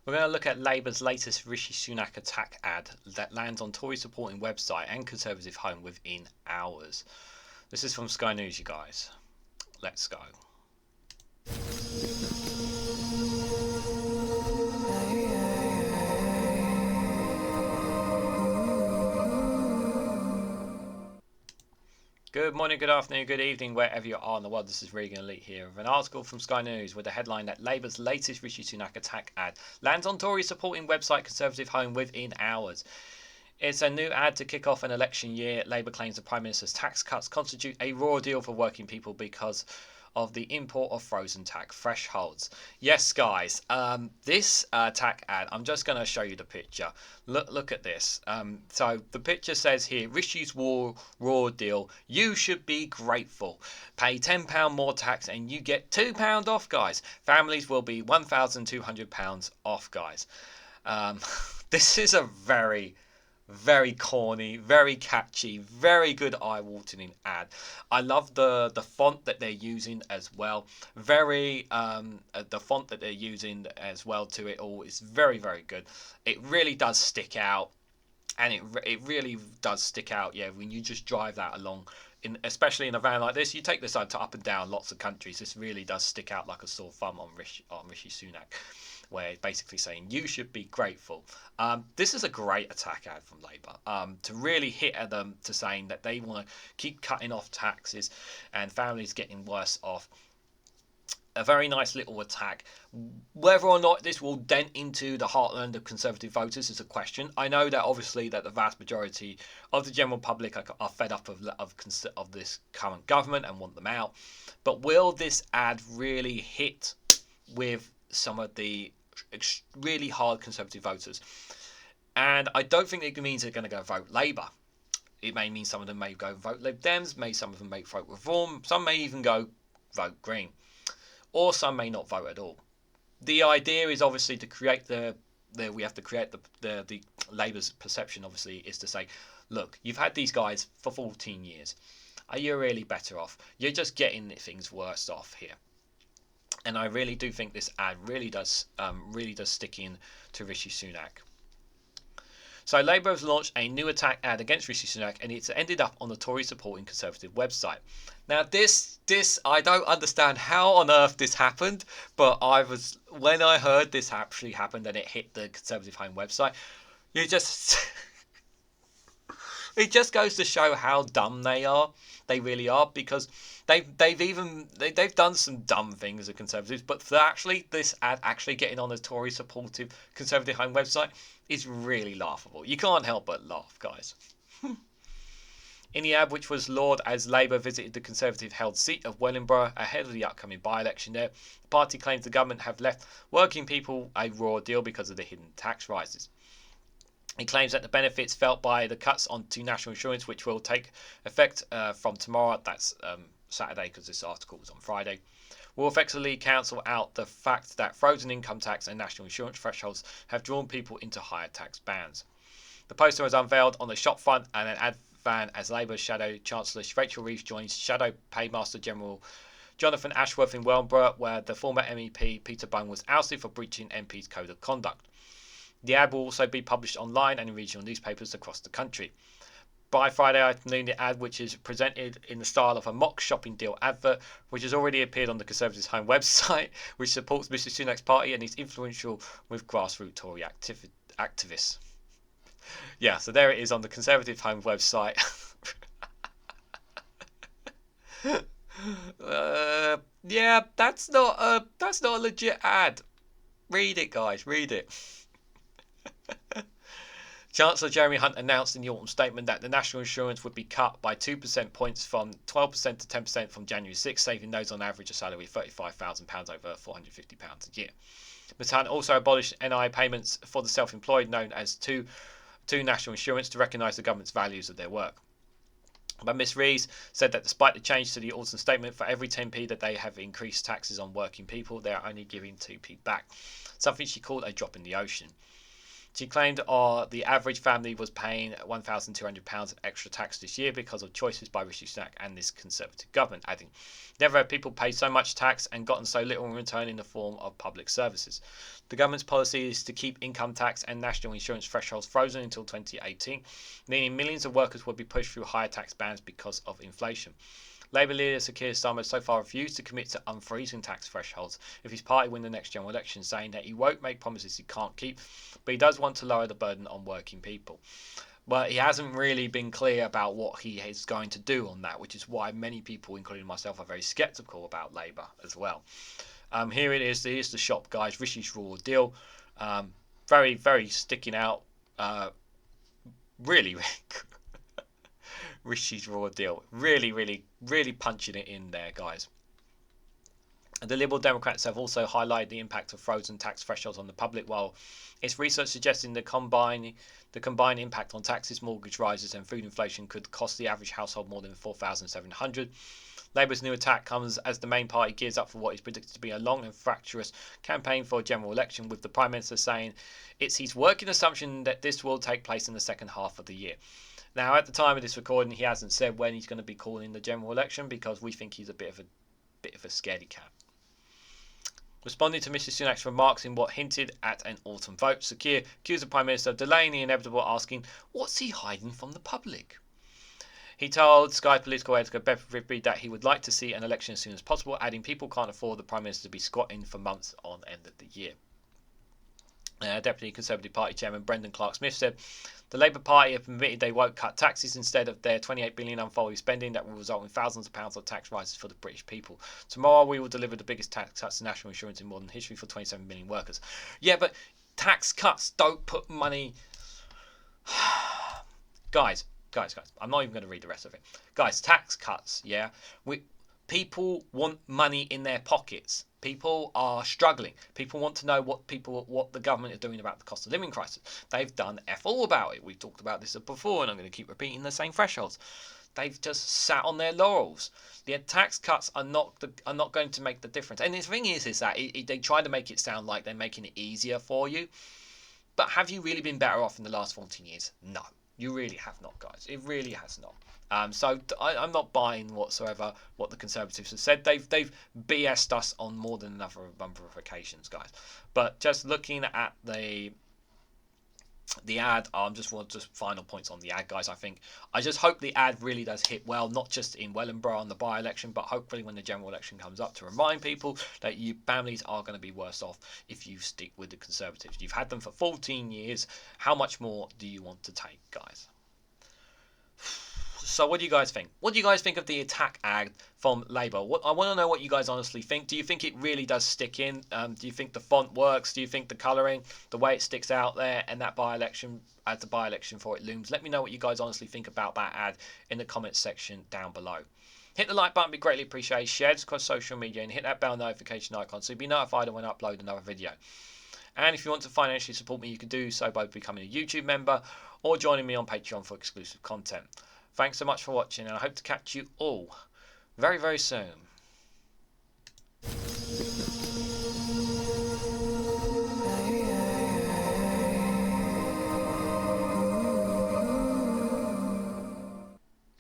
We're going to look at Labour's latest Rishi Sunak attack ad that lands on Tory supporting website and Conservative home within hours. This is from Sky News, you guys. Let's go. Good morning, good afternoon, good evening, wherever you are in the world. This is REGANELITE here with an article from Sky News with the headline that Labour's latest Rishi Sunak attack ad lands on Tory supporting website Conservative home within hours. It's a new ad to kick off an election year. Labour claims the Prime Minister's tax cuts constitute a raw deal for working people because of the import of frozen tax thresholds. Yes, guys, this tax ad, I'm just going to show you the picture. Look at this. So the picture says here, Rishi's raw deal. You should be grateful. Pay £10 more tax and you get £2 off, guys. Families will be £1,200 off, guys. This is a very corny, very catchy, very good eye-watering ad. I love the font that they're using as well. The font that they're using as well to it all is very good. It really does stick out, and it really does stick out. Yeah, when you just drive that along, especially in a van like this, you take this up and down lots of countries. This really does stick out like a sore thumb on Rishi Sunak, where it's basically saying you should be grateful. This is a great attack ad from Labour to really hit at them, to saying that they want to keep cutting off taxes and families getting worse off. A very nice little attack. Whether or not this will dent into the heartland of Conservative voters is a question. I know that obviously that the vast majority of the general public are fed up of this current government and want them out. But will this ad really hit with some of the really hard Conservative voters? And I don't think it means they're going to go vote Labour. It may mean some of them may go vote Lib Dems, some of them may vote Reform, some may even go vote Green, or some may not vote at all. The idea is obviously to create the Labour's perception, obviously, is to say, look, you've had these guys for 14 years. Are you really better off? You're just getting things worse off here. And I really do think this ad really does stick in to Rishi Sunak. So Labour has launched a new attack ad against Rishi Sunak, and it's ended up on the Tory supporting Conservative website. Now this I don't understand how on earth this happened, but when I heard this actually happened and it hit the Conservative home website, you just it just goes to show how dumb they are. They really are, because they've done some dumb things, the Conservatives, but for this ad actually getting on the Tory supportive Conservative home website is really laughable. You can't help but laugh, guys. In the ad, which was lauded as Labour visited the Conservative-held seat of Wellingborough ahead of the upcoming by-election there, the party claims the government have left working people a raw deal because of the hidden tax rises. It claims that the benefits felt by the cuts onto national insurance, which will take effect from tomorrow, that's Saturday because this article was on Friday, will effectively cancel out the fact that frozen income tax and national insurance thresholds have drawn people into higher tax bands. The poster was unveiled on the shop front and an ad van as Labour Shadow Chancellor Rachel Reeves joins Shadow Paymaster General Jonathan Ashworth in Wellingborough, where the former MEP Peter Bung was ousted for breaching MP's code of conduct. The ad will also be published online and in regional newspapers across the country. By Friday afternoon, the ad, which is presented in the style of a mock shopping deal advert, which has already appeared on the Conservatives' home website, which supports Mr Sunak's party and is influential with grassroots Tory activists. Yeah, so there it is on the Conservative home website. Yeah, that's not a legit ad. Read it, guys. Read it. Chancellor Jeremy Hunt announced in the autumn statement that the national insurance would be cut by 2% points from 12% to 10% from January 6, saving those on average a salary of £35,000 over £450 a year. Ms Hunt also abolished NI payments for the self-employed, known as two national insurance, to recognise the government's values of their work. But Ms Rees said that despite the change to the autumn statement, for every 10p that they have increased taxes on working people, they are only giving 2p back, something she called a drop in the ocean. She claimed the average family was paying £1,200 extra tax this year because of choices by Rishi Sunak and this Conservative government, adding, "Never have people paid so much tax and gotten so little in return in the form of public services." The government's policy is to keep income tax and national insurance thresholds frozen until 2018, meaning millions of workers will be pushed through higher tax bands because of inflation. Labour leader Sir Keir Starmer so far refused to commit to unfreezing tax thresholds if his party win the next general election, saying that he won't make promises he can't keep, but he does want to lower the burden on working people. But he hasn't really been clear about what he is going to do on that, which is why many people, including myself, are very sceptical about Labour as well. Here it is. Here's the shop, guys. Rishi's Raw Deal. Very, very sticking out. Really, Rishi's Raw Deal. Really, really, really punching it in there, guys. The Liberal Democrats have also highlighted the impact of frozen tax thresholds on the public, while its research suggesting the combined impact on taxes, mortgage rises and food inflation could cost the average household more than $4,700. Labour's new attack comes as the main party gears up for what is predicted to be a long and fractious campaign for a general election, with the Prime Minister saying it's his working assumption that this will take place in the second half of the year. Now, at the time of this recording, he hasn't said when he's going to be calling the general election because we think he's a bit of a scaredy cat. Responding to Mr Sunak's remarks in what hinted at an autumn vote, Sir Keir accused the Prime Minister of delaying the inevitable, asking, "What's he hiding from the public?" He told Sky political editor Beth Rigby that he would like to see an election as soon as possible, adding, "People can't afford the Prime Minister to be squatting for months on end of the year." Deputy Conservative Party Chairman Brendan Clark-Smith said the Labour Party have admitted they won't cut taxes instead of their £28 billion unfolded spending that will result in thousands of pounds of tax rises for the British people. Tomorrow we will deliver the biggest tax cuts to national insurance in modern history for 27 million workers. Yeah, but tax cuts don't put money... Guys, I'm not even going to read the rest of it. Guys, tax cuts, yeah? People want money in their pockets. People are struggling. People want to know what the government is doing about the cost of living crisis. They've done F all about it. We've talked about this before, and I'm going to keep repeating the same thresholds. They've just sat on their laurels. The tax cuts are not going to make the difference. And the thing is that they try to make it sound like they're making it easier for you. But have you really been better off in the last 14 years? No, you really have not, guys. It really has not. So I'm not buying whatsoever what the Conservatives have said. They've BS'd us on more than a number of occasions, guys. But just looking at the ad, just final points on the ad, guys. I just hope the ad really does hit well, not just in Wellingborough on the by-election, but hopefully when the general election comes up, to remind people that you families are going to be worse off if you stick with the Conservatives. You've had them for 14 years. How much more do you want to take, guys? So what do you guys think? What do you guys think of the attack ad from Labour? I want to know what you guys honestly think. Do you think it really does stick in? Do you think the font works? Do you think the colouring, the way it sticks out there, and that by-election, as the by-election for it looms? Let me know what you guys honestly think about that ad in the comments section down below. Hit the like button, be greatly appreciated. Share this across social media and hit that bell notification icon so you'll be notified when I upload another video. And if you want to financially support me, you can do so by becoming a YouTube member or joining me on Patreon for exclusive content. Thanks so much for watching, and I hope to catch you all very, very soon.